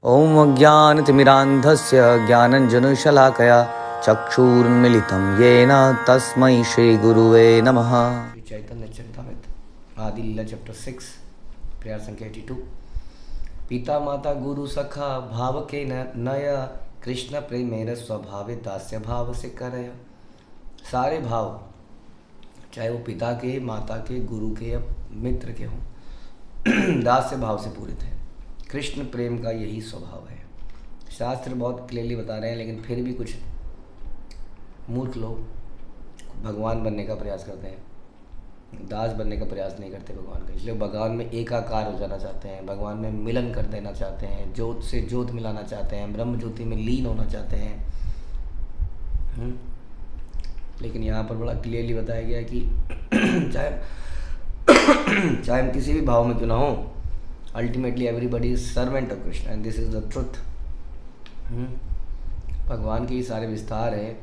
ओम अज्ञानतिमिरान्धस्य ज्ञानञ्जनशलाकया चक्षुरुन्मीलितं येन तस्मै श्रीगुरुवे नमः। श्री चैतन्य चरितामृत आदि लीला चैप्टर 6 प्रेयर संख्या 82। पिता माता गुरु सखा भाव के नय कृष्ण प्रेमेर स्वभावे दास्य भाव से करय। सारे भाव चाहे वो पिता के, माता के, गुरु के या मित्र के हों दास्य भाव से पूरित है। कृष्ण प्रेम का यही स्वभाव है। शास्त्र बहुत क्लियरली बता रहे हैं, लेकिन फिर भी कुछ मूर्ख लोग भगवान बनने का प्रयास करते हैं, दास बनने का प्रयास नहीं करते भगवान का। इसलिए भगवान में एकाकार हो जाना चाहते हैं, भगवान में मिलन कर देना चाहते हैं, ज्योत से ज्योत मिलाना चाहते हैं, ब्रह्म ज्योति में लीन होना चाहते हैं। लेकिन यहाँ पर बड़ा क्लियरली बताया गया है कि चाहे हम किसी भी भाव में क्यों ना हो, ultimately everybody is servant of Krishna and this is the truth. भगवान के ही सारे विस्तार है,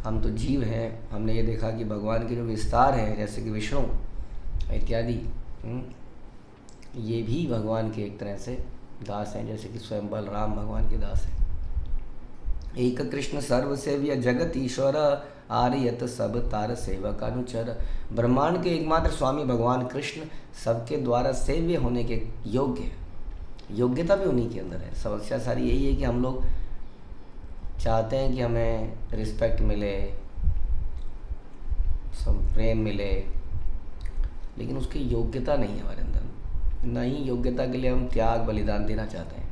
हम तो जीव हैं। हमने ये देखा कि भगवान के जो विस्तार हैं, जैसे कि विष्णु इत्यादि, ये भी भगवान के एक तरह से दास हैं, जैसे कि स्वयं बलराम भगवान के दास हैं। एक कृष्ण सर्व सेव्य जगत ईश्वर आर्यत सब तार सेवक अनुचर। ब्रह्मांड के एकमात्र स्वामी भगवान कृष्ण सबके द्वारा सेव्य होने के योग्य है। योग्यता भी उन्हीं के अंदर है। समस्या सारी यही है कि हम लोग चाहते हैं कि हमें रिस्पेक्ट मिले, प्रेम मिले, लेकिन उसकी योग्यता नहीं है हमारे अंदर। न ही योग्यता के लिए हम त्याग बलिदान देना चाहते हैं।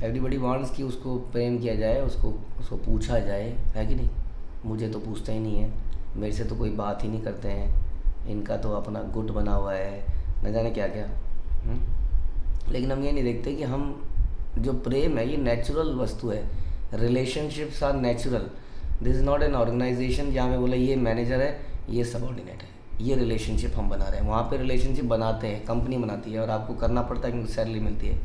एवरीबडी वांट्स कि उसको प्रेम किया जाए, उसको पूछा जाए, है कि नहीं। मुझे तो पूछते ही नहीं है, मेरे से तो कोई बात ही नहीं करते हैं, इनका तो अपना गुट बना हुआ है, न जाने क्या क्या। लेकिन हम ये नहीं देखते कि हम जो प्रेम है ये नेचुरल वस्तु है। Relationships are natural. This is not an organisation जहाँ में बोला ये मैनेजर है, ये सबऑर्डिनेट है। ये रिलेशनशिप हम बना रहे हैं। वहाँ पे रिलेशनशिप बनाते हैं, कंपनी बनाती है और आपको करना पड़ता है क्योंकि सैलरी मिलती है।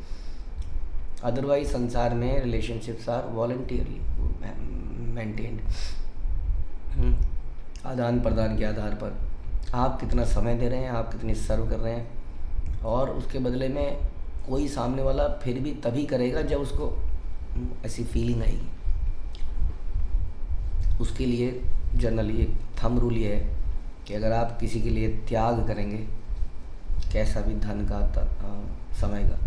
अदरवाइज संसार में रिलेशनशिप्स आर वॉलंटियरली मेंटेन्ड। आदान प्रदान के आधार पर आप कितना समय दे रहे हैं, आप कितनी सर्व कर रहे हैं, और उसके बदले में कोई सामने वाला फिर भी तभी करेगा जब उसको ऐसी फीलिंग आएगी। उसके लिए जनरली एक थंब रूल ये है कि अगर आप किसी के लिए त्याग करेंगे, कैसा भी धन का, समय का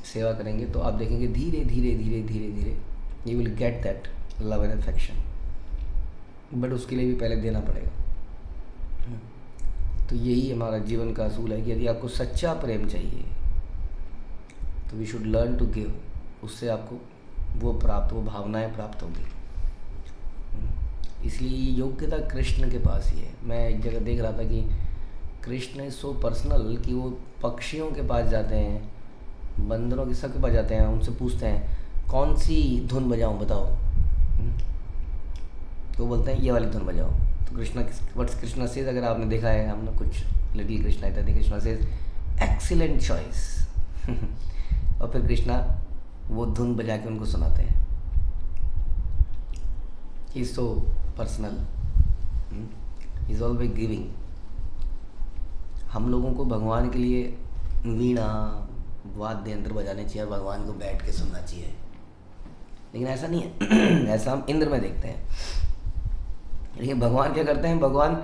सेवा करेंगे, तो आप देखेंगे धीरे धीरे धीरे धीरे धीरे you will get that love and affection. But उसके लिए भी पहले देना पड़ेगा। तो यही हमारा जीवन का असूल है कि यदि आपको सच्चा प्रेम चाहिए तो we should learn to give. उससे आपको वो भावनाएं प्राप्त होंगी। इसलिए योग्यता कृष्ण के पास ही है। मैं एक जगह देख रहा था कि कृष्ण इज सो पर्सनल कि वो पक्षियों के पास जाते हैं, बंदरों के सबके पास जाते हैं, उनसे पूछते हैं कौन सी धुन बजाऊं बताओ। तो बोलते हैं ये वाली धुन बजाओ। तो कृष्णा सेज, अगर आपने देखा है, हमने कुछ लिटिल कृष्णा इत्यादि, कृष्णा सेज एक्सीलेंट चॉइस और फिर कृष्णा वो धुन बजा के उनको सुनाते हैं। He is so personal, he is always giving. हम लोगों को भगवान के लिए वीणा वाद्य यंत्र बजाने चाहिए और भगवान को बैठ के सुनना चाहिए, लेकिन ऐसा नहीं है। ऐसा हम इंद्र में देखते हैं। लेकिन भगवान क्या करते हैं? भगवान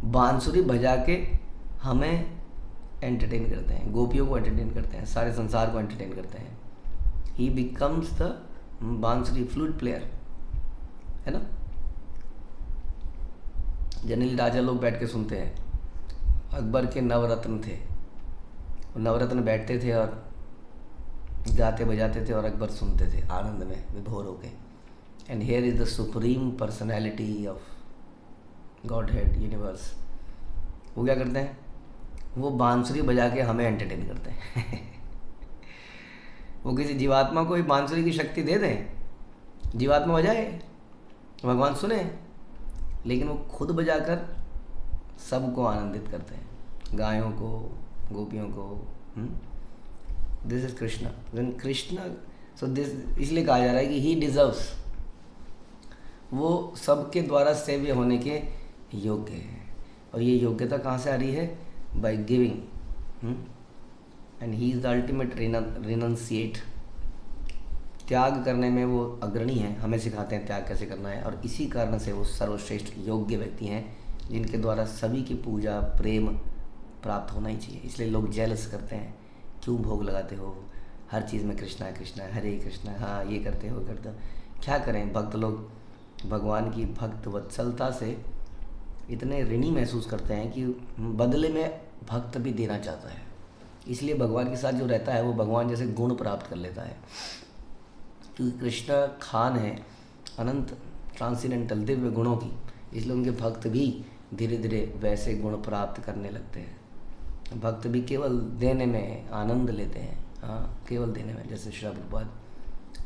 बांसुरी बजा के हमें एंटरटेन करते हैं, गोपियों को एंटरटेन करते हैं, सारे संसार को एंटरटेन करते हैं। ही बिकम्स द बांसुरी फ्लूट प्लेयर, है ना। जनरली राजा लोग बैठ के सुनते हैं। अकबर के नवरत्न थे, नवरत्न बैठते थे और गाते बजाते थे और अकबर सुनते थे आनंद में विभोर होके। And here is the supreme personality of God head universe. वो क्या करते हैं? वो बांसुरी बजा के हमें एंटरटेन करते हैं। वो किसी जीवात्मा को बांसुरी की शक्ति दे दें, जीवात्मा बजाए, भगवान सुने, लेकिन वो खुद बजाकर सबको आनंदित करते हैं, गायों को, गोपियों को। This is Krishna. When Krishna, so this, इसलिए कहा जा रहा है कि ही डिजर्व्स, वो सबके द्वारा सेव्य होने के योग्य है। और ये योग्यता कहाँ से आ रही है? By giving. And he is the ultimate रिनंसिएट। त्याग करने में वो अग्रणी हैं, हमें सिखाते हैं त्याग कैसे करना है, और इसी कारण से वो सर्वश्रेष्ठ योग्य व्यक्ति हैं जिनके द्वारा सभी की पूजा प्रेम प्राप्त होना ही चाहिए। इसलिए लोग जेलस करते हैं, क्यों भोग लगाते हो, हर चीज़ में कृष्णा है कृष्णा है, हरे कृष्णा, हाँ ये करते हो करते हो। क्या करें, भक्त लोग भगवान की भक्त वत्सलता से इतने ऋणी महसूस करते हैं कि बदले में भक्त भी देना चाहता है। इसलिए भगवान के साथ जो रहता है वो भगवान जैसे गुण प्राप्त कर लेता है, क्योंकि कृष्ण खान है अनंत ट्रांसेंडेंटल दिव्य गुणों की, इसलिए उनके भक्त भी धीरे धीरे वैसे गुण प्राप्त करने लगते हैं। भक्त भी केवल देने में आनंद लेते हैं, हाँ केवल देने में, जैसे श्री प्रभुपाद,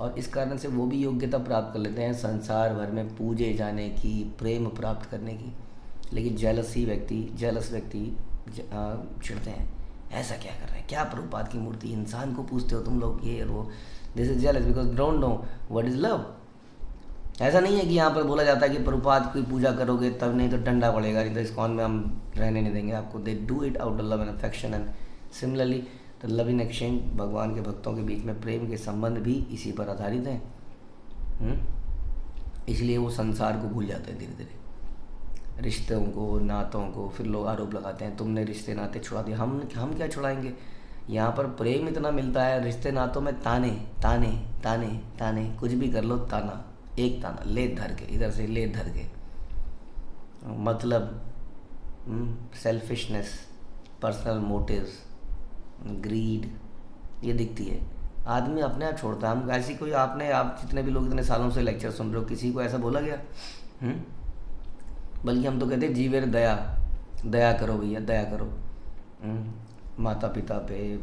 और इस कारण से वो भी योग्यता प्राप्त कर लेते हैं संसार भर में पूजे जाने की, प्रेम प्राप्त करने की। लेकिन जेलस व्यक्ति चिढ़ते हैं, ऐसा क्या कर रहे हैं, क्या प्रभुपाद की मूर्ति, इंसान को पूछते हो तुम लोग, ये और वो। This is jealous because don't know what is love. ऐसा नहीं है कि यहाँ पर बोला जाता है कि प्रभुपाद की पूजा करोगे तब, नहीं तो डंडा पड़ेगा, नहीं तो इस्कॉन में हम रहने नहीं देंगे आपको। They do it out of love and affection, and similarly the love in exchange, भगवान के भक्तों के बीच में प्रेम के संबंध भी इसी पर आधारित हैं। इसलिए वो संसार को भूल जाते हैं धीरे धीरे, रिश्तों को, नातों को। फिर लोग आरोप लगाते हैं तुमने रिश्ते नाते छुड़ा दिए। हम क्या छुड़ाएंगे, यहाँ पर प्रेम इतना मिलता है, रिश्ते नातों में ताने ताने ताने ताने, कुछ भी कर लो ताना, एक ताना ले धर के, इधर से ले धर के, मतलब सेल्फिशनेस, पर्सनल मोटिव्स, ग्रीड, ये दिखती है। आदमी अपने आप छोड़ता है। हम ऐसी कोई आप जितने भी लोग इतने सालों से लेक्चर सुन रहे हो, किसी को ऐसा बोला गया? बल्कि हम तो कहते हैं जीवेर दया करो भैया, दया करो। माता पिता पे,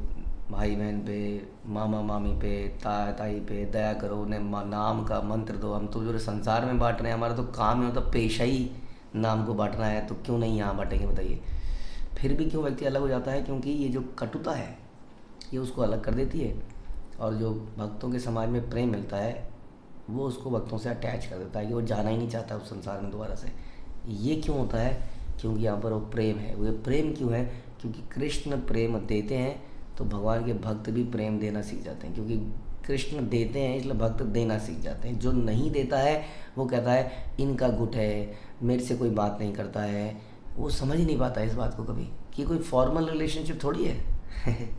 भाई बहन पे, मामा मामी पे, ताई पे दया करो, उन्हें नाम का मंत्र दो। हम तो जो संसार में बांट रहे हैं, हमारा तो काम है, मतलब पेशा ही नाम को बांटना है, तो क्यों नहीं यहाँ बांटेंगे बताइए। फिर भी क्यों व्यक्ति अलग हो जाता है? क्योंकि ये जो कटुता है ये उसको अलग कर देती है, और जो भक्तों के समाज में प्रेम मिलता है वो उसको भक्तों से अटैच कर देता है कि वो जाना ही नहीं चाहता उस संसार में दोबारा से। ये क्यों होता है? क्योंकि यहाँ पर वो प्रेम है। वो प्रेम क्यों है? क्योंकि कृष्ण प्रेम देते हैं तो भगवान के भक्त भी प्रेम देना सीख जाते हैं, क्योंकि कृष्ण देते हैं इसलिए भक्त देना सीख जाते हैं। जो नहीं देता है वो कहता है इनका गुट है, मेरे से कोई बात नहीं करता है। वो समझ ही नहीं पाता इस बात को कभी कि कोई फॉर्मल रिलेशनशिप थोड़ी है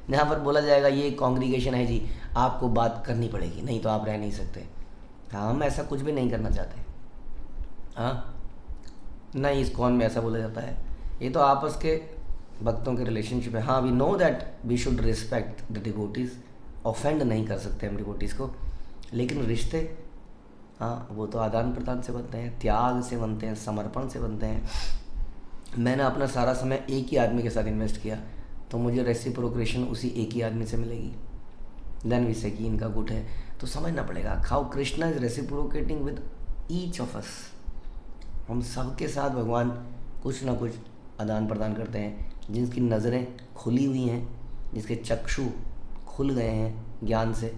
जहाँ पर बोला जाएगा ये कॉन्ग्रीगेशन है जी, आपको बात करनी पड़ेगी, नहीं तो आप रह नहीं सकते। हाँ, हम ऐसा कुछ भी नहीं करना चाहते। हाँ नहीं, इस कौन में ऐसा बोला जाता है, ये तो आपस के भक्तों के रिलेशनशिप है। हाँ, we know that we should respect the devotees, offend नहीं कर सकते हम डिवोटीज़ को, लेकिन रिश्ते हाँ वो तो आदान प्रदान से बनते हैं, त्याग से बनते हैं, समर्पण से बनते हैं। मैंने अपना सारा समय एक ही आदमी के साथ इन्वेस्ट किया तो मुझे रेसिप्रोकेशन उसी एक ही आदमी से मिलेगी। देन वी से कि इनका गुट है, तो समझना पड़ेगा how Krishna is reciprocating with each of us. हम सबके साथ भगवान कुछ ना कुछ आदान प्रदान करते हैं। जिनकी नज़रें खुली हुई हैं, जिसके चक्षु खुल गए हैं ज्ञान से,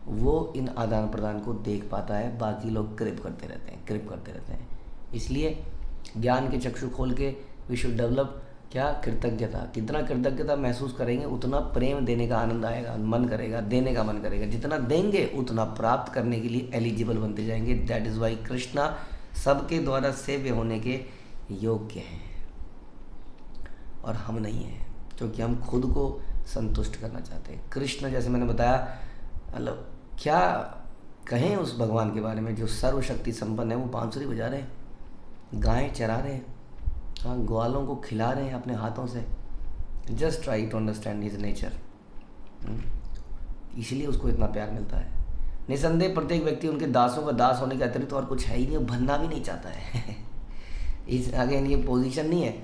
वो इन आदान प्रदान को देख पाता है। बाकी लोग कृप करते रहते हैं। इसलिए ज्ञान के चक्षु खोल के वी शुड डेवलप क्या, कृतज्ञता। कितना कृतज्ञता महसूस करेंगे उतना प्रेम देने का आनंद आएगा, मन करेगा, देने का मन करेगा। जितना देंगे उतना प्राप्त करने के लिए एलिजिबल बनते जाएंगे। दैट इज़ वाई कृष्णा सबके द्वारा सेव्य होने के योग्य हैं और हम नहीं हैं, क्योंकि हम खुद को संतुष्ट करना चाहते हैं। कृष्ण जैसे मैंने बताया, मतलब क्या कहें उस भगवान के बारे में जो सर्वशक्ति संपन्न है। वो बांसुरी बजा रहे हैं, गायें चरा रहे हैं, हाँ ग्वालों को खिला रहे हैं अपने हाथों से। Just try to understand his nature. इसलिए उसको इतना प्यार मिलता है। निसंदेह प्रत्येक व्यक्ति उनके दासों का दास होने के अतिरिक्त और कुछ है ही नहीं, बनना भी नहीं चाहता है इस अगेन ये पोजीशन नहीं है,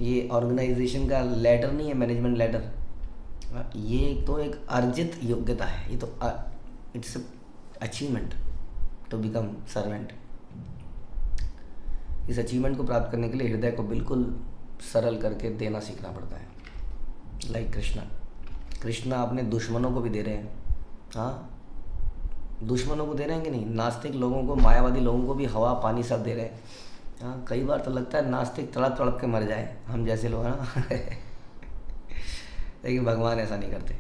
ये ऑर्गेनाइजेशन का लेटर नहीं है, मैनेजमेंट लेटर। ये तो एक अर्जित योग्यता है, ये तो it's achievement to become servant. इस अचीवमेंट को प्राप्त करने के लिए हृदय को बिल्कुल सरल करके देना सीखना पड़ता है। लाइक कृष्णा अपने दुश्मनों को भी दे रहे हैं। हाँ, दुश्मनों को दे रहे हैं कि नहीं? नास्तिक लोगों को, मायावादी लोगों को भी हवा पानी सब दे रहे हैं। हाँ, कई बार तो लगता है नास्तिक तड़प तड़प के मर जाए, हम जैसे लोग हैं ना लेकिन भगवान ऐसा नहीं करते।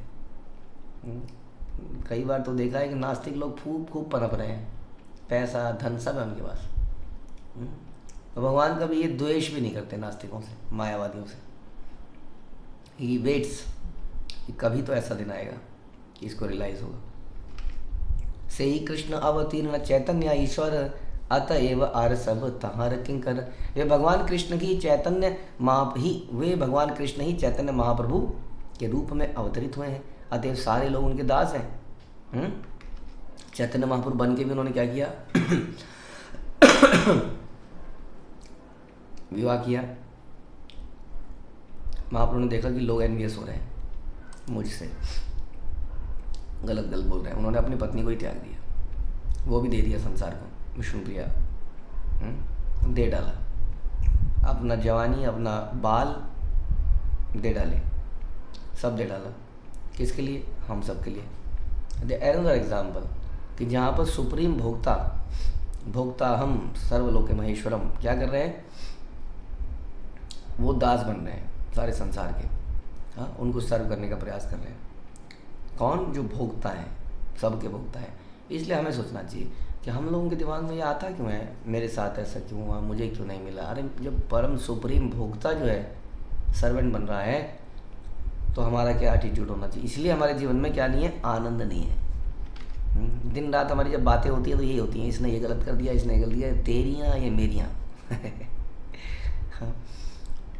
कई बार तो देखा है कि नास्तिक लोग खूब पनप रहे हैं, पैसा धन सब है उनके पास। तो भगवान कभी ये द्वेष भी नहीं करते नास्तिकों से, मायावादियों से। ही वेट्स कि कभी तो ऐसा दिन आएगा कि इसको रियलाइज होगा। से ही कृष्ण अवतीर्ण चैतन्य ईश्वर अतएव आर सब तहार किंकर। वे भगवान कृष्ण ही चैतन्य महाप्रभु के रूप में अवतरित हुए हैं, अतएव सारे लोग उनके दास हैं। चैतन्य महाप्रभु बन के भी उन्होंने क्या किया? विवाह किया। महाप्रभु ने देखा कि लोग एनवियस हो रहे हैं मुझसे, गलत बोल रहे हैं। उन्होंने अपनी पत्नी को ही त्याग दिया, वो भी दे दिया संसार को, विष्णुप्रिया दे डाला। अपना जवानी, अपना बाल दे डाले, सब दे डाला। किसके लिए? हम सब के लिए। अनदर एग्जाम्पल कि जहाँ पर सुप्रीम भोक्ता हम सर्वलोक महेश्वरम क्या कर रहे हैं? वो दास बन रहे हैं सारे संसार के। हाँ, उनको सर्व करने का प्रयास कर रहे हैं। कौन? जो भोक्ता है, सबके भोक्ता है। इसलिए हमें सोचना चाहिए कि हम लोगों के दिमाग में ये आता क्यों है, मेरे साथ ऐसा क्यों हुआ, मुझे क्यों नहीं मिला। अरे जब परम सुप्रीम भोक्ता जो है सर्वेंट बन रहा है, तो हमारा क्या एटीट्यूड होना चाहिए। इसलिए हमारे जीवन में क्या नहीं है? आनंद नहीं है। दिन रात हमारी जब बातें होती है तो यही होती हैं, इसने ये गलत कर दिया, इसने ये गलत दिया, तेरियाँ ये मेरियाँ।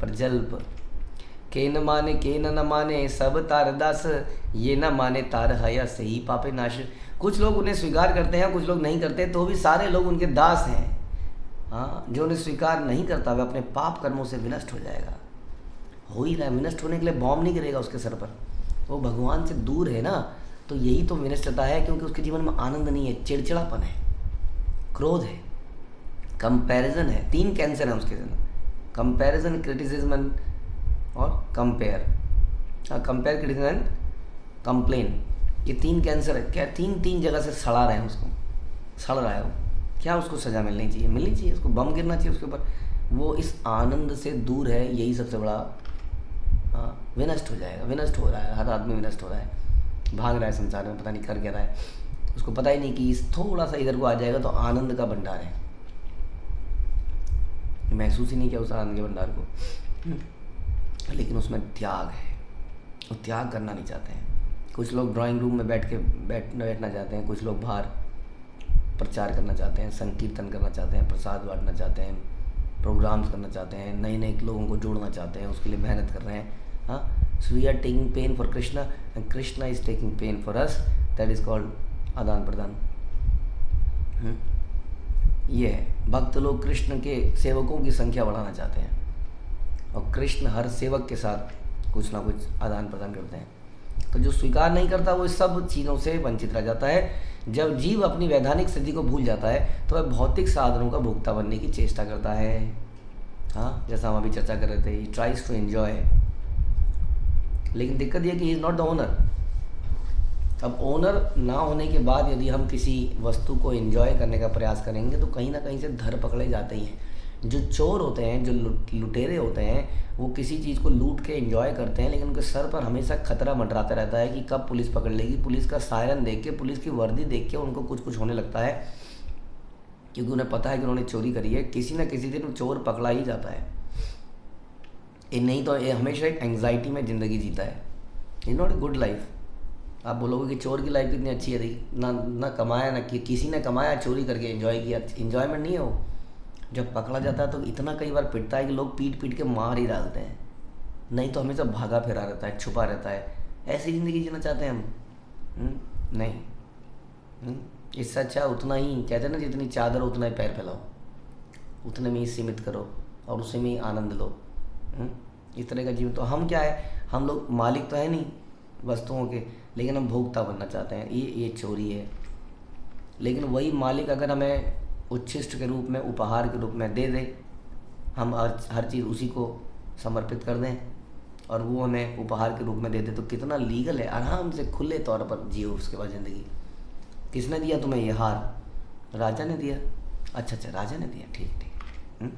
पर जल्प के न माने सब तार दास, ये न माने तार हया सही पापे नाश। कुछ लोग उन्हें स्वीकार करते हैं, कुछ लोग नहीं करते, तो भी सारे लोग उनके दास हैं। हाँ, जो उन्हें स्वीकार नहीं करता वह अपने पाप कर्मों से विनष्ट हो जाएगा। हो ही रहा है। विनष्ट होने के लिए बॉम्ब नहीं गिरेगा उसके सर पर। वो भगवान से दूर है ना, तो यही तो विनष्टता है, क्योंकि उसके जीवन में आनंद नहीं है, चिड़चिड़ापन है, क्रोध है, कंपैरिजन है। 3 कैंसर है उसके अंदर: कंपैरिजन, क्रिटिसिज्म और compare. Compare, criticism and complain, ये 3 कैंसर है। क्या 3 जगह से सड़ा रहे हैं उसको, सड़ रहा है वो। क्या उसको सज़ा मिलनी चाहिए? मिलनी चाहिए, उसको बम गिरना चाहिए उसके ऊपर। वो इस आनंद से दूर है, यही सबसे बड़ा विनष्ट हो जाएगा। विनष्ट हो रहा है, हर आदमी विनष्ट हो रहा है, भाग रहा है संसार में, पता नहीं कर क्या रहा है। उसको पता ही नहीं कि इस थोड़ा सा इधर को आ जाएगा तो आनंद का भंडार है। महसूस ही नहीं किया उस आनंद के भंडार को। लेकिन उसमें त्याग है, वो त्याग करना नहीं चाहते हैं। कुछ लोग ड्राइंग रूम में बैठना चाहते हैं, कुछ लोग बाहर प्रचार करना चाहते हैं, संकीर्तन करना चाहते हैं, प्रसाद बांटना चाहते हैं, प्रोग्राम्स करना चाहते हैं, नए लोगों को जोड़ना चाहते हैं, उसके लिए मेहनत कर रहे हैं। हाँ, so we are taking pain for Krishna and Krishna is taking pain for us. That is called आदान प्रदान। ये है, भक्त लोग कृष्ण के सेवकों की संख्या बढ़ाना चाहते हैं, और कृष्ण हर सेवक के साथ कुछ ना कुछ आदान प्रदान करते हैं। तो जो स्वीकार नहीं करता वो इस सब चीज़ों से वंचित रह जाता है। जब जीव अपनी वैधानिक स्थिति को भूल जाता है तो वह भौतिक साधनों का भोक्ता बनने की चेष्टा करता है। हाँ, जैसा हम अभी चर्चा कर रहे थे, ही ट्राइज टू एंजॉय, लेकिन दिक्कत यह है कि he is not the owner. अब ओनर ना होने के बाद यदि हम किसी वस्तु को एंजॉय करने का प्रयास करेंगे तो कहीं ना कहीं से धर पकड़े जाते ही हैं। जो चोर होते हैं, जो लुटेरे होते हैं, वो किसी चीज़ को लूट के एंजॉय करते हैं, लेकिन उनके सर पर हमेशा खतरा मंडराता रहता है कि कब पुलिस पकड़ लेगी। पुलिस का सायरन देख के, पुलिस की वर्दी देख के उनको कुछ होने लगता है, क्योंकि उन्हें पता है कि उन्होंने चोरी करी है। किसी न किसी दिन चोर पकड़ा ही जाता है। ये नहीं तो ये हमेशा एक एंग्जाइटी में ज़िंदगी जीता है। Is not a good life. आप बोलोगे कि चोर की लाइफ कितनी अच्छी है, ना कमाया, ना किसी ने कमाया, चोरी करके एंजॉय किया। एंजॉयमेंट नहीं है वो। जब पकड़ा जाता है तो इतना कई बार पिटता है कि लोग पीट के मार ही डालते हैं। नहीं तो हमेशा भागा फिरा रहता है, छुपा रहता है। ऐसी ज़िंदगी जीना चाहते हैं हम? नहीं। इससे अच्छा उतना ही, कहते हैं ना, जितनी चादर उतना ही पैर फैलाओ, उतने में ही सीमित करो और उसी में ही आनंद लो। इस तरह का जीवन। तो हम क्या है, हम लोग मालिक तो है नहीं वस्तुओं के, लेकिन हम भोक्ता बनना चाहते हैं। ये चोरी है। लेकिन वही मालिक अगर हमें उच्छिष्ट के रूप में, उपहार के रूप में दे दे, हम हर चीज़ उसी को समर्पित कर दें और वो हमें उपहार के रूप में दे दे, तो कितना लीगल है। आराम से खुले तौर पर जियो उसके बाद ज़िंदगी। किसने दिया तुम्हें ये हार? राजा ने दिया। अच्छा, राजा ने दिया, ठीक है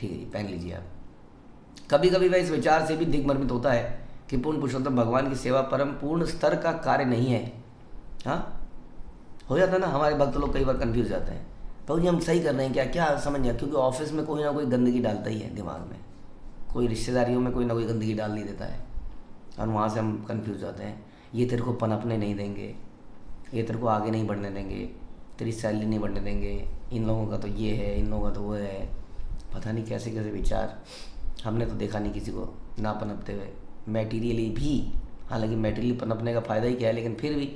जी, पहन लीजिए आप। कभी कभी वह इस विचार से भी दिग्भ्रमित होता है कि पूर्ण पुरुषोत्तम भगवान की सेवा परम पूर्ण स्तर का कार्य नहीं है। हाँ, हो जाता है ना, हमारे भक्त लोग कई बार कंफ्यूज जाते हैं, प्रभु जी हम सही कर रहे हैं क्या, क्या समझ नहीं, क्योंकि ऑफिस में कोई ना कोई गंदगी डालता ही है दिमाग में, कोई रिश्तेदारियों में कोई ना कोई गंदगी डाल नहीं देता है, और वहाँ से हम कंफ्यूज जाते हैं। ये तेरे को पनपने नहीं देंगे, ये तेरे को आगे नहीं बढ़ने देंगे, तेरी सैलरी नहीं बढ़ने देंगे, इन लोगों का तो ये है, इन लोगों का तो वो है, पता नहीं कैसे कैसे विचार। हमने तो देखा नहीं किसी को ना पनपते हुए मैटीरियली भी। हालांकि मैटीरियली पनपने का फ़ायदा ही क्या है, लेकिन फिर भी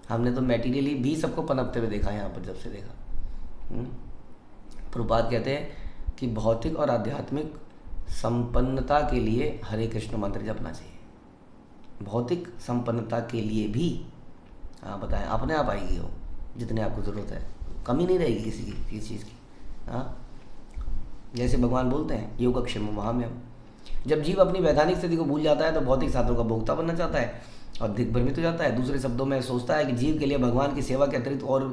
हमने तो मैटीरियली भी सबको पनपते हुए देखा है यहाँ पर, जब से देखा। प्रभुपाद कहते हैं कि भौतिक और आध्यात्मिक संपन्नता के लिए हरे कृष्ण मंत्र जपना चाहिए। भौतिक संपन्नता के लिए भी हाँ बताएं, अपने आप आएगी हो जितने आपको ज़रूरत है, कमी नहीं रहेगी किसी चीज़ की। हाँ, जैसे भगवान बोलते हैं योगक्षेम महाम्यम। जब जीव अपनी वैधानिक स्थिति को भूल जाता है तो भौतिक साधनों का भोक्ता बनना चाहता है और दिग्भ्रमित हो जाता है। दूसरे शब्दों में सोचता है कि जीव के लिए भगवान की सेवा के अतिरिक्त और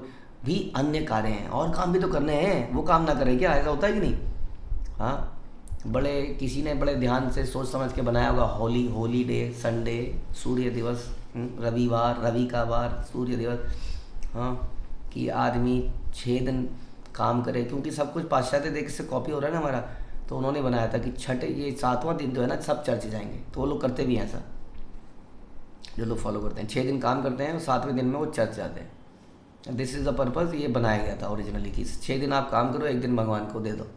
भी अन्य कार्य हैं, और काम भी तो करने हैं, वो काम ना करे क्या? ऐसा होता है कि नहीं? हाँ, बड़े किसी ने बड़े ध्यान से सोच समझ के बनाया होगा, हॉलीडे, संडे, सूर्य दिवस, रविवार, रवि का वार, सूर्य दिवस। हाँ, कि आदमी 6 दिन काम करे, क्योंकि सब कुछ पाश्चात्य देश से कॉपी हो रहा है ना हमारा, तो उन्होंने बनाया था कि छठे ये 7वां दिन जो है ना सब चर्च जाएंगे, तो वो लोग करते भी हैं ऐसा, जो लोग फॉलो करते हैं 6 दिन काम करते हैं और 7वें दिन में वो चर्च जाते हैं। दिस इज़ द पर्पज़, ये बनाया गया था ओरिजिनली कि 6 दिन आप काम करो, 1 दिन भगवान को दे दो।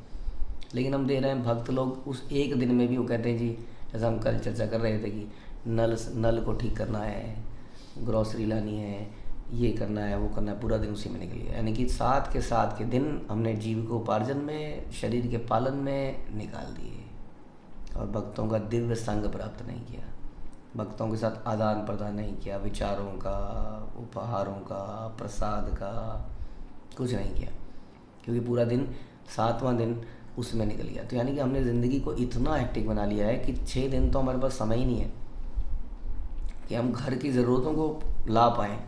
लेकिन हम दे रहे हैं, भक्त लोग उस 1 दिन में भी वो कहते हैं जी, जैसा हम कल चर्चा कर रहे थे कि नल को ठीक करना है, ग्रॉसरी लानी है, ये करना है, वो करना है, पूरा दिन उसी में निकल गया। यानी कि 7 के दिन हमने जीविकोपार्जन में, शरीर के पालन में निकाल दिए और भक्तों का दिव्य संग प्राप्त नहीं किया, भक्तों के साथ आदान प्रदान नहीं किया, विचारों का, उपहारों का, प्रसाद का, कुछ नहीं किया, क्योंकि पूरा दिन 7वां दिन उसमें निकल गया। तो यानी कि हमने ज़िंदगी को इतना हेक्टिक बना लिया है कि 6 दिन तो हमारे पास समय ही नहीं है कि हम घर की ज़रूरतों को ला पाएँ,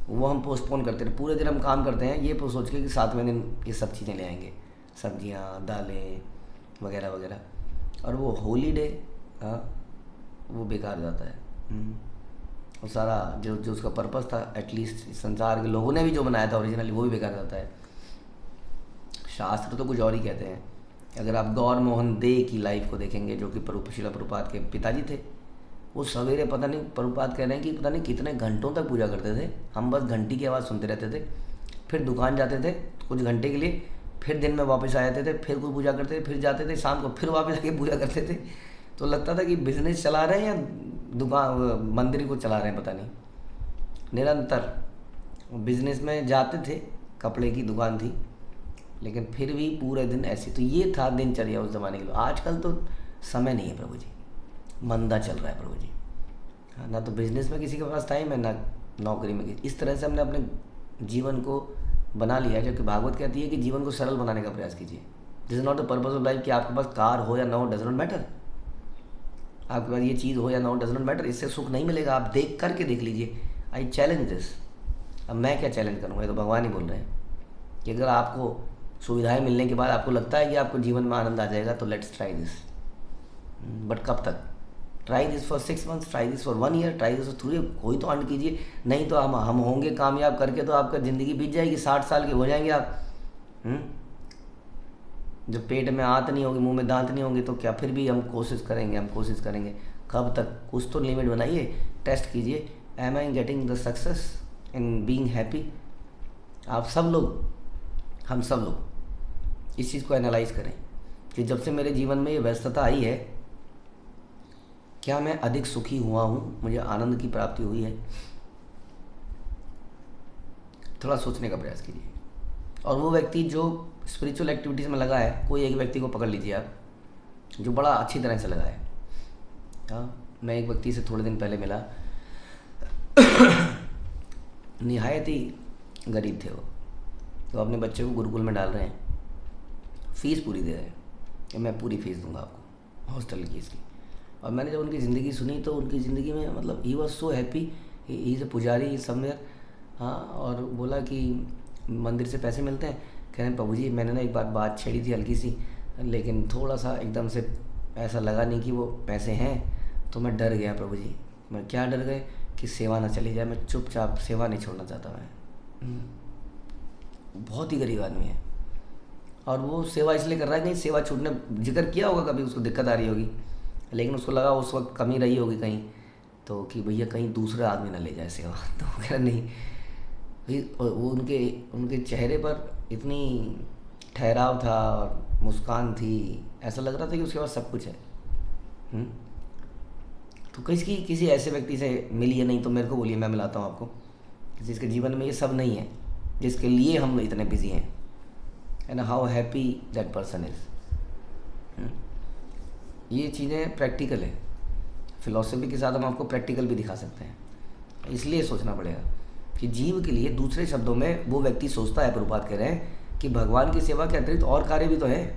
वो हम पोस्टपोन करते रहे। पूरे दिन हम काम करते हैं ये सोच के कि 7वें दिन ये सब चीज़ें ले आएंगे, सब्जियां, दालें वगैरह वगैरह, और वो हॉलीडे वो बेकार जाता है। वो सारा जो उसका पर्पस था, एटलीस्ट संसार के लोगों ने भी जो बनाया था ओरिजिनली, वो भी बेकार जाता है। शास्त्र तो कुछ और ही कहते हैं। अगर आप गौर मोहन दे की लाइफ को देखेंगे, जो कि शिला प्रभुपाद के पिताजी थे, वो सवेरे पता नहीं, प्रभुपाद कह रहे हैं कि पता नहीं कितने घंटों तक पूजा करते थे। हम बस घंटी की आवाज़ सुनते रहते थे, फिर दुकान जाते थे कुछ घंटे के लिए, फिर दिन में वापस आ जाते थे, फिर कोई पूजा करते थे, फिर जाते थे, शाम को फिर वापस आके पूजा करते थे। तो लगता था कि बिजनेस चला रहे हैं या दुकान मंदिर को चला रहे हैं, पता नहीं। निरंतर बिजनेस में जाते थे, कपड़े की दुकान थी, लेकिन फिर भी पूरे दिन ऐसे। तो ये था दिनचर्या उस ज़माने के लिए। आजकल तो समय नहीं है प्रभु जी, मंदा चल रहा है प्रभु जी। हाँ, ना तो बिजनेस में किसी के पास टाइम है, ना नौकरी में। इस तरह से हमने अपने जीवन को बना लिया है, जबकि भागवत कहती है कि जीवन को सरल बनाने का प्रयास कीजिए। This is not the purpose of life कि आपके पास कार हो या ना हो, डज नॉट मैटर। आपके पास ये चीज़ हो या ना हो, डज नॉट मैटर। इससे सुख नहीं मिलेगा। आप देख करके देख लीजिए। I challenge this. अब मैं क्या चैलेंज करूँगा, ये तो भगवान ही बोल रहे हैं कि अगर आपको सुविधाएं मिलने के बाद आपको लगता है कि आपको जीवन में आनंद आ जाएगा, तो लेट्स ट्राई दिस। बट कब तक? Try this for 6 months, try this for 1 year, try this for 3 years। कोई तो अर्न कीजिए, नहीं तो हम होंगे कामयाब करके तो आपका ज़िंदगी बीत जाएगी, 60 साल के हो जाएंगे आप। जब पेट में आंत नहीं होगी, मुंह में दांत नहीं होंगे, तो क्या फिर भी हम कोशिश करेंगे। कब तक? कुछ तो लिमिट बनाइए, टेस्ट कीजिए, am I getting the success in being happy. आप सब लोग, हम सब लोग इस चीज़ को एनालाइज करें कि जब से मेरे जीवन में ये व्यस्तता आई है, क्या मैं अधिक सुखी हुआ हूँ, मुझे आनंद की प्राप्ति हुई है? थोड़ा सोचने का प्रयास कीजिए। और वो व्यक्ति जो स्पिरिचुअल एक्टिविटीज़ में लगा है, कोई एक व्यक्ति को पकड़ लीजिए आप, जो बड़ा अच्छी तरह से लगा है। हाँ, मैं एक व्यक्ति से थोड़े दिन पहले मिला, निहायत ही गरीब थे वो, तो अपने बच्चे को गुरुकुल में डाल रहे हैं, फ़ीस पूरी दे रहे हैं कि मैं पूरी फ़ीस दूंगा आपको हॉस्टल की इसकी। और मैंने जब उनकी ज़िंदगी सुनी तो उनकी ज़िंदगी में मतलब he was so happy, he is a पुजारी समवेयर। हाँ, और बोला कि मंदिर से पैसे मिलते हैं। कह रहे हैं प्रभु जी, मैंने ना एक बात छेड़ी थी हल्की सी, लेकिन थोड़ा सा एकदम से ऐसा लगा नहीं कि वो पैसे हैं, तो मैं डर गया प्रभु जी। मैं क्या डर गए कि सेवा ना चली जाए। मैं चुपचाप सेवा नहीं छोड़ना चाहता मैं। बहुत ही गरीब आदमी है और वो सेवा इसलिए कर रहा है कहीं सेवा छूटने, जिक्र किया होगा कभी उसको दिक्कत आ रही होगी, लेकिन उसको लगा उस वक्त कमी रही होगी कहीं तो कि भैया कहीं दूसरा आदमी ना ले जाए सेवा। तो वो कह रहा नहीं भाई, वो उनके चेहरे पर इतनी ठहराव था और मुस्कान थी, ऐसा लग रहा था कि उसके पास सब कुछ है। तो किसी ऐसे व्यक्ति से मिलिए, नहीं तो मेरे को बोलिए, मैं मिलाता हूँ आपको, जिसके जीवन में ये सब नहीं है, जिसके लिए हम इतने बिजी हैं, and how happy that person is. ये चीज़ें प्रैक्टिकल है, फिलॉसफी के साथ हम आपको प्रैक्टिकल भी दिखा सकते हैं। इसलिए सोचना पड़ेगा कि जीव के लिए, दूसरे शब्दों में वो व्यक्ति सोचता है, प्रभुपाद कह रहे हैं कि भगवान की सेवा के अतिरिक्त और कार्य भी तो है।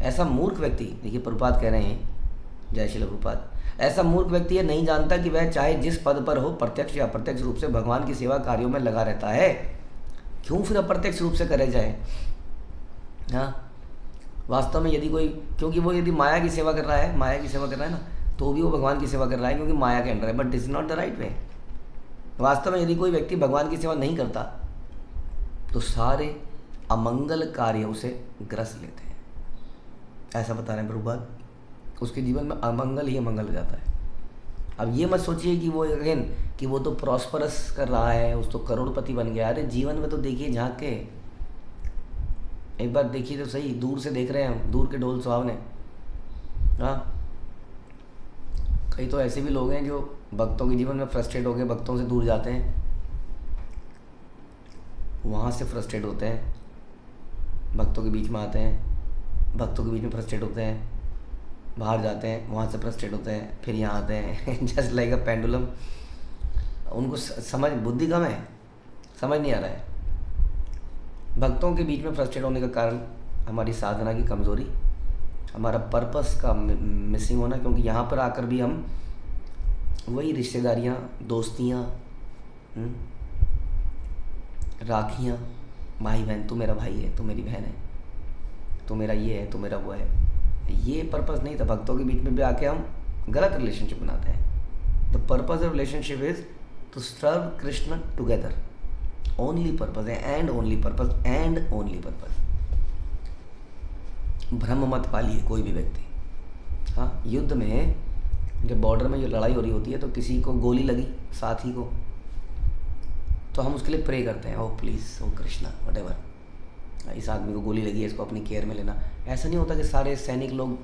ऐसा मूर्ख व्यक्ति, देखिए प्रभुपाद कह रहे हैं, जय श्री प्रभुपाद, ऐसा मूर्ख व्यक्ति ये नहीं जानता कि वह चाहे जिस पद पर हो प्रत्यक्ष या अप्रत्यक्ष रूप से भगवान की सेवा कार्यों में लगा रहता है। क्यों फिर अप्रत्यक्ष रूप से करे जाए? हाँ, वास्तव में यदि कोई, क्योंकि वो यदि माया की सेवा कर रहा है, ना, तो भी वो भगवान की सेवा कर रहा है क्योंकि माया के अंडर है, but this is not the right way. वास्तव में यदि कोई व्यक्ति भगवान की सेवा नहीं करता तो सारे अमंगल कार्य उसे ग्रस लेते हैं, ऐसा बता रहे हैं प्रभुपाद। उसके जीवन में अमंगल ही अमंगल हो जाता है। अब ये मत सोचिए कि वो अगेन कि वो तो प्रॉस्परस कर रहा है, उस तो करोड़पति बन गया। अरे जीवन में तो देखिए, झांक के एक बार देखिए तो सही, दूर से देख रहे हैं हम, दूर के ढोल सुहावने। हाँ, कई तो ऐसे भी लोग हैं जो भक्तों के जीवन में फ्रस्ट्रेट हो गए, भक्तों से दूर जाते हैं, वहाँ से फ्रस्ट्रेट होते हैं, भक्तों के बीच में आते हैं, भक्तों के बीच में फ्रस्ट्रेट होते हैं, बाहर जाते हैं, वहाँ से फ्रस्ट्रेट होते हैं, फिर यहाँ आते हैं जस्ट लाइक अ पेंडुलम। उनको समझ, बुद्धि कम है, समझ नहीं आ रहा है। भक्तों के बीच में फ्रस्ट्रेट होने का कारण हमारी साधना की कमज़ोरी, हमारा पर्पस का मिसिंग होना, क्योंकि यहाँ पर आकर भी हम वही रिश्तेदारियाँ, दोस्तियाँ, राखियाँ, भाई बहन, तू मेरा भाई है, तू मेरी बहन है, तू मेरा ये है, तू मेरा वो है, ये पर्पस नहीं था। भक्तों के बीच में भी आके हम गलत रिलेशनशिप बनाते हैं। The purpose of relationship is to serve Krishna together, only purpose है, and only purpose, and only purpose. भ्रम मत पालिए कोई भी व्यक्ति। हाँ, युद्ध में जब बॉर्डर में जो लड़ाई हो रही होती है तो किसी को गोली लगी, साथी को, तो हम उसके लिए प्रे करते हैं, O please, O Krishna, whatever, इस आदमी को गोली लगी है, इसको अपनी केयर में लेना। ऐसा नहीं होता कि सारे सैनिक लोग,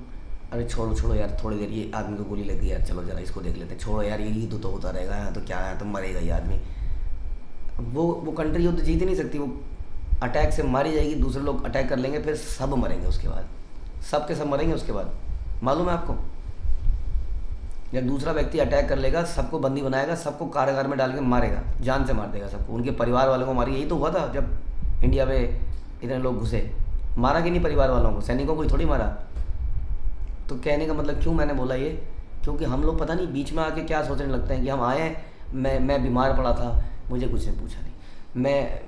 अरे छोड़ो यार, थोड़ी देर, ये आदमी को गोली लगी यार, चलो जरा इसको देख लेते हैं, छोड़ो यार, ये युद्ध तो होता रहेगा, यहाँ तो क्या है, तो मरेगा ये आदमी। वो कंट्री युद्ध जीत ही नहीं सकती, वो अटैक से मारी जाएगी, दूसरे लोग अटैक कर लेंगे, फिर सब मरेंगे, उसके बाद सब के सब मरेंगे। उसके बाद मालूम है आपको, जब दूसरा व्यक्ति अटैक कर लेगा, सबको बंदी बनाएगा, सबको कारागार में डाल के मारेगा, जान से मार देगा सबको, उनके परिवार वालों को मारेगा। यही तो हुआ था जब इंडिया में इतने लोग घुसे, मारा कि नहीं परिवार वालों को, सैनिकों को थोड़ी मारा। तो कहने का मतलब क्यों मैंने बोला ये, क्योंकि हम लोग पता नहीं बीच में आके क्या सोचने लगते हैं कि हम आए, मैं बीमार पड़ा था, मुझे कुछ ने पूछा नहीं,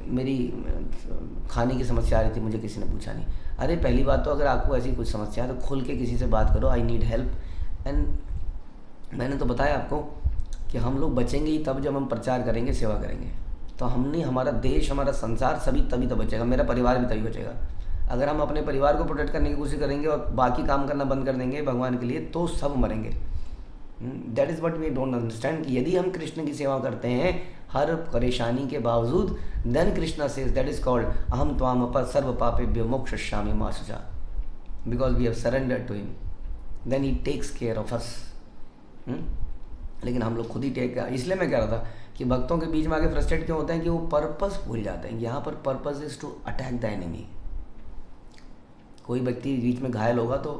मेरी खाने की समस्या आ रही थी, मुझे किसी ने पूछा नहीं। अरे पहली बात तो अगर आपको ऐसी कुछ समस्या है तो खुल के किसी से बात करो, आई नीड हेल्प। एंड मैंने तो बताया आपको कि हम लोग बचेंगे ही तब जब हम प्रचार करेंगे, सेवा करेंगे, तो हमने, हमारा देश, हमारा संसार सभी तभी तो बचेगा, मेरा परिवार भी तभी बचेगा। अगर हम अपने परिवार को प्रोटेक्ट करने की कोशिश करेंगे और बाकी काम करना बंद कर देंगे भगवान के लिए, तो सब मरेंगे। That is what we don't understand कि यदि हम कृष्ण की सेवा करते हैं हर परेशानी के बावजूद, then Krishna says that is called अहम त्वाम अप सर्व पापेभ्यो मोक्षयिष्यामि मा शुचा, because we have surrendered to him, then he takes care of us. लेकिन हम लोग खुद ही टेक, इसलिए मैं कह रहा था कि भक्तों के बीच में आके फ्रस्ट्रेट क्यों होते हैं कि वो पर्पस भूल जाते हैं। यहाँ पर purpose is to attack the enemy. कोई व्यक्ति बीच में घायल होगा तो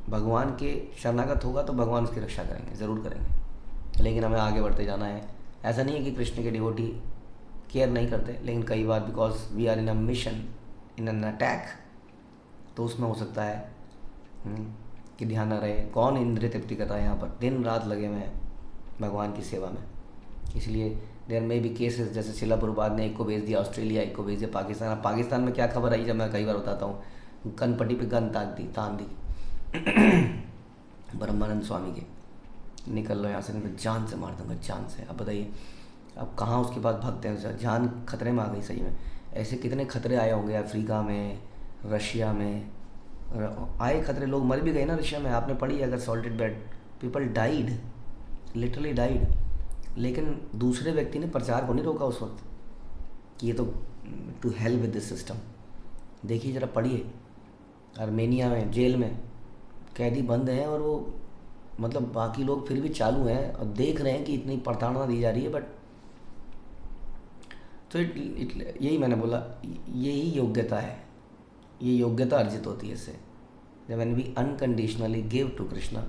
भगवान के शरणागत होगा तो भगवान उसकी रक्षा करेंगे, ज़रूर करेंगे, लेकिन हमें आगे बढ़ते जाना है। ऐसा नहीं है कि कृष्ण के डिवोटी केयर नहीं करते, लेकिन कई बार because we are in a mission, in an attack, तो उसमें हो सकता है कि ध्यान न रहे। कौन इंद्रिय तृप्ति करता है यहाँ पर, दिन रात लगे हुए हैं भगवान की सेवा में। इसलिए देयर में भी केसेस, जैसे शिला प्रभुपाद ने एक को भेज दिया ऑस्ट्रेलिया, एक को भेज दिया पाकिस्तान। पाकिस्तान में क्या खबर आई, जब मैं कई बार बताता हूँ, कनपट्टी पे गन तान दी ब्रह्मानंद स्वामी के, निकल लो यहाँ से, नहीं तो जान से मार दूंगा, जान से। अब बताइए अब कहाँ उसके पास भागते हैं, जान खतरे में आ गई सही में। ऐसे कितने खतरे आए होंगे अफ्रीका में, रशिया में आए खतरे, लोग मर भी गए ना रशिया में, आपने पढ़ी अगर salted bed, people died, literally died. लेकिन दूसरे व्यक्ति ने प्रचार को नहीं रोका उस वक्त कि ये तो to help with this system. देखिए ज़रा पढ़िए, आर्मेनिया में जेल में कैदी बंद हैं और वो मतलब बाकी लोग फिर भी चालू हैं और देख रहे हैं कि इतनी प्रताड़ना दी जा रही है। बट तो यही मैंने बोला, यही योग्यता है, ये योग्यता अर्जित होती है इससे। When we unconditionally give to Krishna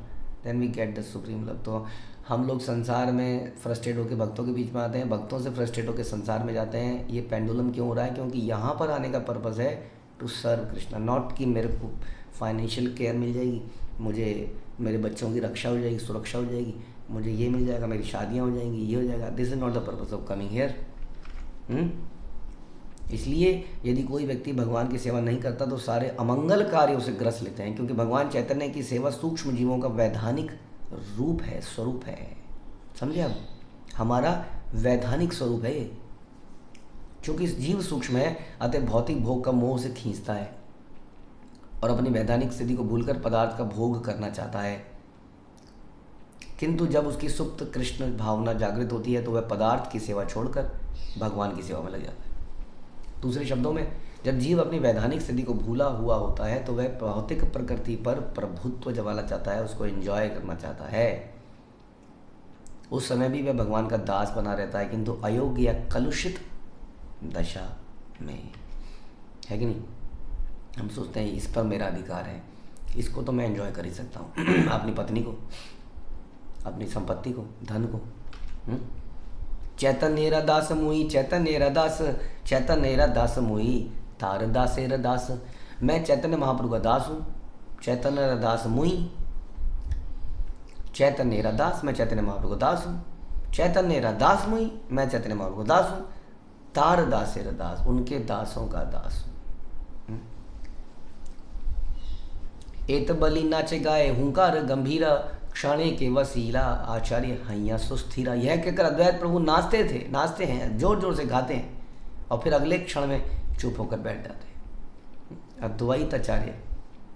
then we get the supreme love. तो हम लोग संसार में फ्रस्ट्रेट होकर भक्तों के बीच में आते हैं, भक्तों से फ्रस्ट्रेट होकर संसार में जाते हैं। ये पेंडुलम क्यों हो रहा है? क्योंकि यहाँ पर आने का पर्पज़ है टू सर्व कृष्णा, नॉट कि मेरे को फाइनेंशियल केयर मिल जाएगी, मुझे मेरे बच्चों की रक्षा हो जाएगी, सुरक्षा हो जाएगी, मुझे ये मिल जाएगा, मेरी शादियाँ हो जाएंगी, ये हो जाएगा। This is not the purpose of coming here. इसलिए यदि कोई व्यक्ति भगवान की सेवा नहीं करता तो सारे अमंगल कार्य उसे ग्रस लेते हैं, क्योंकि भगवान चैतन्य की सेवा सूक्ष्म जीवों का वैधानिक रूप है, स्वरूप है। समझे? अब हमारा वैधानिक स्वरूप है ये, क्योंकि इस जीव सूक्ष्म है, अतः भौतिक भोग का मोह से खींचता है और अपनी वैधानिक स्थिति को भूलकर पदार्थ का भोग करना चाहता है। किंतु जब उसकी सुप्त कृष्ण भावना जागृत होती है तो वह पदार्थ की सेवा छोड़कर भगवान की सेवा में लग जाता है। दूसरे शब्दों में, जब जीव अपनी वैधानिक स्थिति को भूला हुआ होता है तो वह भौतिक प्रकृति पर प्रभुत्व जमाना चाहता है, उसको एंजॉय करना चाहता है। उस समय भी वह भगवान का दास बना रहता है, किंतु अयोग्य या कलुषित दशा में, है कि नहीं? हम सोचते हैं इस पर मेरा अधिकार है, इसको तो मैं एंजॉय कर ही सकता हूँ अपनी पत्नी को, अपनी संपत्ति को, धन को। चैतन्य रदास मुई, चैतन्य रदास, चैतन्य रदास मुई, तार दासे रदास। मैं चैतन्य महाप्रभु का दास हूँ, चैतन्य रदास मुई, चैतन्य रदास, मैं चैतन्य महाप्रभु का दास हूँ, चैतन्य रदास मुई, मैं चैतन्य महाप्रभु का दास हूँ, तार दासे रदास, उनके दासों का दास हूँ। एत बलि नाचे गाए हुंकार गंभीरा, क्षणे के वसीला आचार्य हैया सुस्थिरा। यह कहकर अद्वैत प्रभु नाचते हैं, जोर जोर से गाते हैं और फिर अगले क्षण में चुप होकर बैठ जाते हैं। अद्वैत आचार्य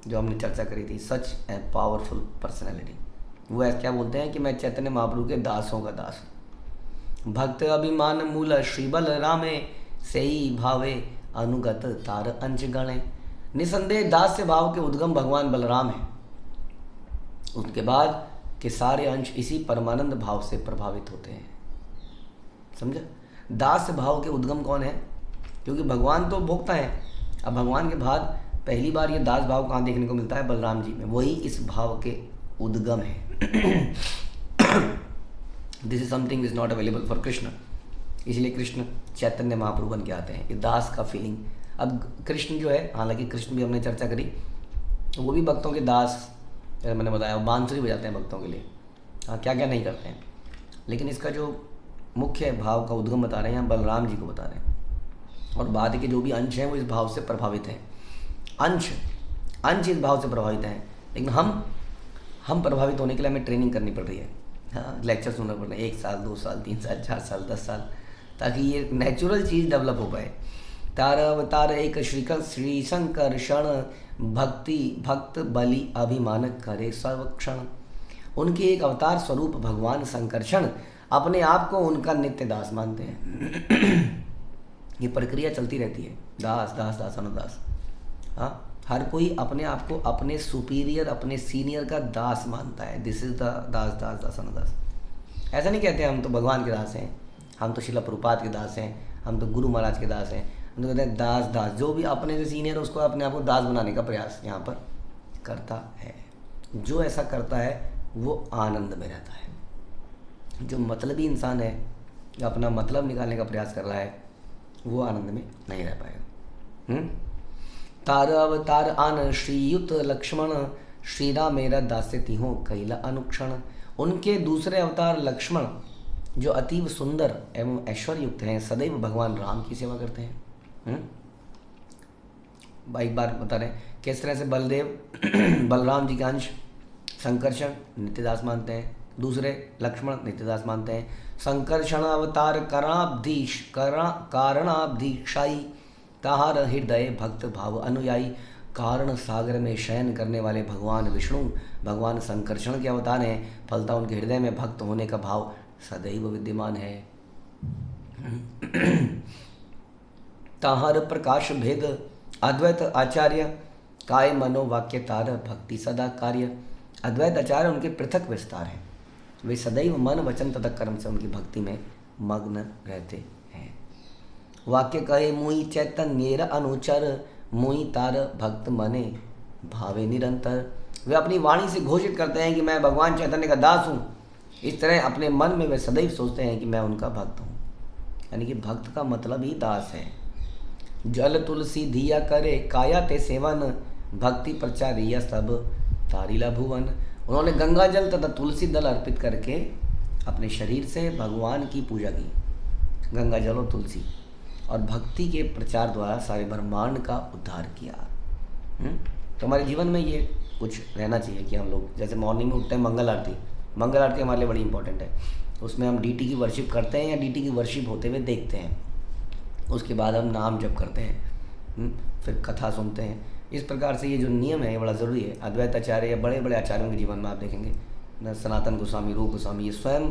जो हमने चर्चा करी थी, सच ए पावरफुल पर्सनैलिटी, वो ऐसा क्या बोलते हैं कि मैं चैतन्य महाप्रभु के दासों का दास हूँ। भक्त अभिमान मूल श्रीबल रामे, सेई भावे अनुगत तार अंश गणे। निसंदेह दास्य भाव के उद्गम भगवान बलराम हैं, उसके बाद के सारे अंश इसी परमानंद भाव से प्रभावित होते हैं। समझा? दास भाव के उद्गम कौन है? क्योंकि भगवान तो भोक्ता है। अब भगवान के बाद पहली बार ये दास भाव कहाँ देखने को मिलता है? बलराम जी में। वही इस भाव के उद्गम है। This is something is not available for Krishna. इसलिए कृष्ण चैतन्य महाप्रभु बन के आते हैं, ये दास का फीलिंग। अब कृष्ण जो है, हालांकि कृष्ण भी हमने चर्चा करी, वो भी भक्तों के दास, मैंने बताया वो बांसुरी बजाते हैं भक्तों के लिए। हाँ, क्या क्या नहीं करते हैं, लेकिन इसका जो मुख्य भाव का उद्गम बता रहे हैं, यहाँ बलराम जी को बता रहे हैं। और बाद के जो भी अंश हैं वो इस भाव से प्रभावित हैं। अंश इस भाव से प्रभावित हैं, लेकिन हम प्रभावित होने के लिए हमें ट्रेनिंग करनी पड़ रही है। हाँ, लेक्चर सुनना पड़ रहा है 1 साल 2 साल 3 साल 4 साल 10 साल, ताकि ये नेचुरल चीज़ डेवलप हो पाए। तार अवतार एक श्री शंकर क्षण, भक्ति भक्त बलि अभिमान करे सर्वक्षण। उनके एक अवतार स्वरूप भगवान शंकरक्षण अपने आप को उनका नित्य दास मानते हैं। ये प्रक्रिया चलती रहती है, दास दास दास अनुदास। हाँ, हर कोई अपने आप को अपने सुपीरियर, अपने सीनियर का दास मानता है। दिस इज द दास दास दास अनुदास। ऐसा नहीं कहते हम तो भगवान के दास हैं, हम तो शिला प्रभुपाद के दास हैं, हम तो गुरु महाराज के दास हैं। हम तो कहते हैं दास दास, जो भी अपने से सीनियर है उसको अपने आप को दास बनाने का प्रयास यहाँ पर करता है। जो ऐसा करता है वो आनंद में रहता है। जो मतलबी इंसान है, जो अपना मतलब निकालने का प्रयास कर रहा है, वो आनंद में नहीं रह पाएगा। तार अवतार आन श्रीयुत लक्ष्मण, श्री राम मेरा दास्यति हो कैला अनुक्षण। उनके दूसरे अवतार लक्ष्मण जो अतीव सुंदर एवं ऐश्वर्य युक्त हैं, सदैव भगवान राम की सेवा करते हैं। एक बार बता रहे हैं किस तरह से बलदेव बलराम जी के अंश शंकरषण नित्यदास मानते हैं, दूसरे लक्ष्मण नित्यदास मानते हैं। संकर्षण अवतार कारणाब्धीक्षाई, ताहार हृदय भक्त भाव अनुयायी। कारण सागर में शयन करने वाले भगवान विष्णु भगवान संकर्षण के अवतार हैं, फलता उनके हृदय में भक्त होने का भाव सदैव विद्यमान है। ताहर प्रकाश भेद अद्वैत आचार्य, काय मनो वाक्य तार भक्ति सदा कार्य। अद्वैत आचार्य उनके पृथक विस्तार हैं, वे सदैव मन वचन तथा कर्म से उनकी भक्ति में मग्न रहते हैं। वाक्य कहे मुई चैतन्येर अनुचर, मुई तार भक्त मने भावे निरंतर। वे अपनी वाणी से घोषित करते हैं कि मैं भगवान चैतन्य का दास हूँ। इस तरह अपने मन में वे सदैव सोचते हैं कि मैं उनका भक्त हूँ, यानी कि भक्त का मतलब ही दास है। जल तुलसी धिया करे काया ते सेवन, भक्ति प्रचारिया सब तारीला भुवन। उन्होंने गंगा जल तथा तुलसी दल अर्पित करके अपने शरीर से भगवान की पूजा की, गंगा जल और तुलसी, और भक्ति के प्रचार द्वारा सारे ब्रह्मांड का उद्धार किया। तो हमारे जीवन में ये कुछ रहना चाहिए कि हम लोग जैसे मॉर्निंग में उठते हैं, मंगल आरती हमारे लिए बड़ी इंपॉर्टेंट है। उसमें हम डीटी की वर्शिप करते हैं या डीटी की वर्शिप होते हुए देखते हैं। उसके बाद हम नाम जप करते हैं, फिर कथा सुनते हैं। इस प्रकार से ये जो नियम है ये बड़ा ज़रूरी है। अद्वैत आचार्य या बड़े बड़े आचार्यों के जीवन में आप देखेंगे न, सनातन गोस्वामी, रूप गोस्वामी, ये स्वयं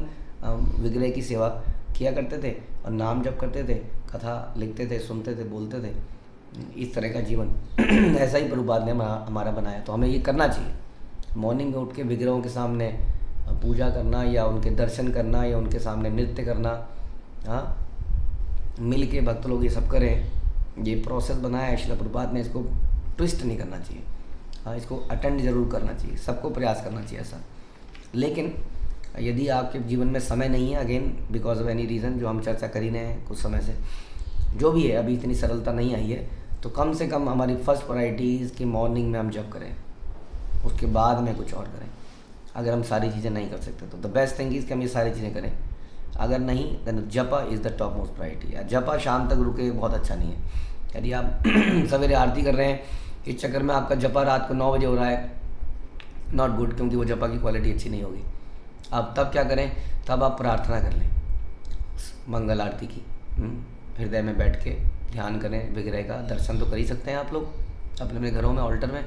विग्रह की सेवा किया करते थे और नाम जप करते थे, कथा लिखते थे, सुनते थे, बोलते थे। इस तरह का जीवन ऐसा ही प्रभुपाद ने हमारा बनाया। तो हमें ये करना चाहिए, मॉर्निंग में उठ के विग्रहों के सामने पूजा करना या उनके दर्शन करना या उनके सामने नृत्य करना। हाँ, मिल के भक्त लोग ये सब करें। ये प्रोसेस बनाया है श्रील प्रभुपाद ने, इसको ट्विस्ट नहीं करना चाहिए। हाँ, इसको अटेंड जरूर करना चाहिए, सबको प्रयास करना चाहिए ऐसा। लेकिन यदि आपके जीवन में समय नहीं है, again because of any reason जो हम चर्चा कर ही रहे हैं कुछ समय से, जो भी है अभी इतनी सरलता नहीं आई है, तो कम से कम हमारी फर्स्ट प्रायोरिटीज़ कि मॉर्निंग में हम जब करें, उसके बाद में कुछ और करें। अगर हम सारी चीज़ें नहीं कर सकते तो द बेस्ट थिंग इज़ कि हम ये सारी चीज़ें करें। अगर नहीं देन जपा is the top most priority. या जपा शाम तक रुके बहुत अच्छा नहीं है। यदि आप सवेरे आरती कर रहे हैं, इस चक्कर में आपका जपा रात को 9 बजे हो रहा है, नॉट गुड, क्योंकि वो जपा की क्वालिटी अच्छी नहीं होगी। अब तब क्या करें, तब आप प्रार्थना कर लें मंगल आरती की, हृदय में बैठ के ध्यान करें, विग्रह का दर्शन तो कर ही सकते हैं आप लोग अपने अपने घरों में, ऑल्टर में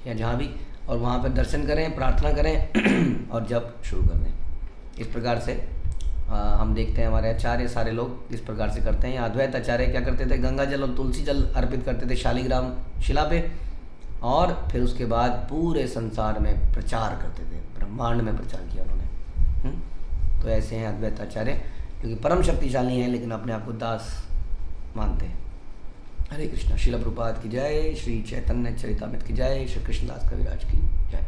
या जहाँ भी, और वहाँ पर दर्शन करें, प्रार्थना करें और जप शुरू कर दें। इस प्रकार से हम देखते हैं हमारे आचार्य सारे लोग इस प्रकार से करते हैं। अद्वैत आचार्य क्या करते थे, गंगा जल और तुलसी जल अर्पित करते थे शालिग्राम शिला पे, और फिर उसके बाद पूरे संसार में प्रचार करते थे, ब्रह्मांड में प्रचार किया उन्होंने। तो ऐसे हैं अद्वैत आचार्य, क्योंकि परम शक्तिशाली हैं लेकिन अपने आप को दास मानते हैं। हरे कृष्णा। श्रील प्रभुपाद की जय, श्री चैतन्य चरितामृत की जय, श्री कृष्णदास कविराज की जय।